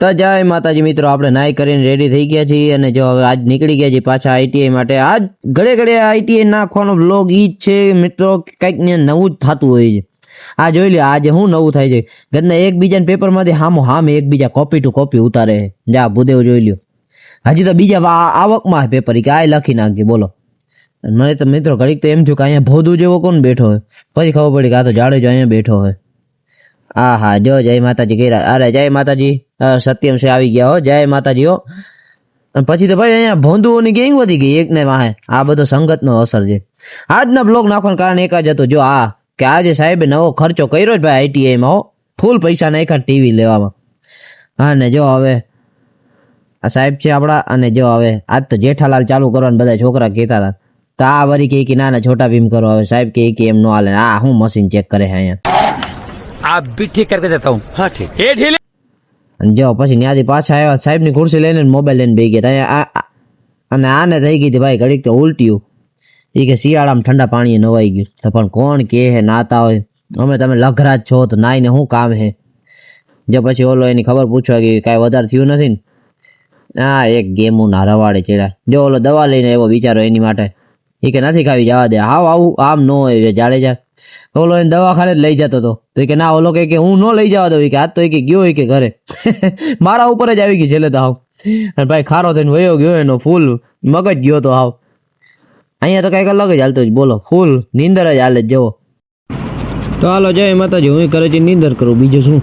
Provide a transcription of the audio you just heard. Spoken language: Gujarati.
તો જય માતાજી મિત્રો, આપણે નાઈ કરીને રેડી થઈ ગયા છીએ અને જો હવે આજ નીકળી ગયા છીએ પાછા આઈટીઆઈ માટે. આજ ઘડે ઘડે આઈટીઆઈ નાખવાનો બ્લોગ ઈ જ છે મિત્રો, કંઈક ને નવું જ થતું હોય છે. આ જોઈ લે આજે શું નવું થાય છે. ઘરના એકબીજાના પેપરમાંથી હામે એકબીજા કોપી ટુ કોપી ઉતારે. જા ભૂદેવ જોઈ લ્યો, હજી તો બીજા આવકમાં પેપર કે આ લખી નાખજે. બોલો, મને તો મિત્રો ઘડીક તો એમ થયું કે અહીંયા ભોદું જેવો કોણ બેઠો હોય, પછી ખબર પડી કે આ તો જાડેજો અહીંયા બેઠો હોય. હા જો જય માતાજી કહેરા. અરે જય માતાજી, સત્યમ છે આવી ગયા હો. જય માતાજી હો. પછી તો ભાઈ અહીંયા ભોંદુઓની ગેંગ વધી ગઈ એક ને વાહે. આ બધો સંગતનો અસર છે. આજના બ્લોગ નાખવાનું કારણ એક જ હતું, જો આ કે આજે સાહેબે નવો ખર્ચો કર્યો જ ભાઈ આઈટીઆઈમાં હો. ફૂલ પૈસા નાખ્યા ટીવી લેવામાં. હા ને જો હવે આ સાહેબ છે આપણા, અને જો હવે આજ તો જેઠાલાલ ચાલુ કરવાના બધા છોકરા કહેતા હતા, તો આ વરી કે ના છોટા ભીમ કરો. હવે સાહેબ કે એમ નો હાલે. આ હું મશીન ચેક કરે છે અહીંયા. आप भी ठीक करके देता हूँ. हाँ ठीक. ये ढीले. જો પછી ત્યાંથી પાછા આવ્યા, સાહેબની ખુરશી લઈને મોબાઈલ લઈને બેસી ગયા. અને આને થઈ ગઈ હતી ભાઈ ઘડીક તો ઉલટ્યું. એ કે શિયાળામાં ઠંડા પાણીએ નવાઈ ગયું. તો પણ કોણ કે હે નાતા હોય, અમે તમે લઘરા જ છો તો નાઈને શું કામ હે. જો પછી ઓલો એની ખબર પૂછવા ગઈ, કાંઈ વધારે થયું નથી ને. હા એક ગેમું ના રવાડે ચેડા. જો ઓલો દવા લઈને એવો વિચારો એની માટે. એ કે નથી ખાવી, જવા દે. હાવ આવું આમ ન હોય જાડેજા. ઓલો એને દવાખાને જ લઈ જતો હતો, તો કે ના ઓલો કે હું ન લઈ જવા દઉં કે આજ તો કે ગયો હોય કે ઘરે. મારા ઉપર જ આવી ગઈ છેલ્લે તો હાવ. અને ભાઈ ખારો થઈને વયો ગયો, એનો ફૂલ મગજ ગયો તો હાવ. અહીંયા તો કંઈક અલગ જ હાલતો જ. બોલો, ફૂલ નીંદર જ હાલે જ જવો. તો હાલો જય માતાજી, હું કરે છે નીંદર કરું, બીજું શું.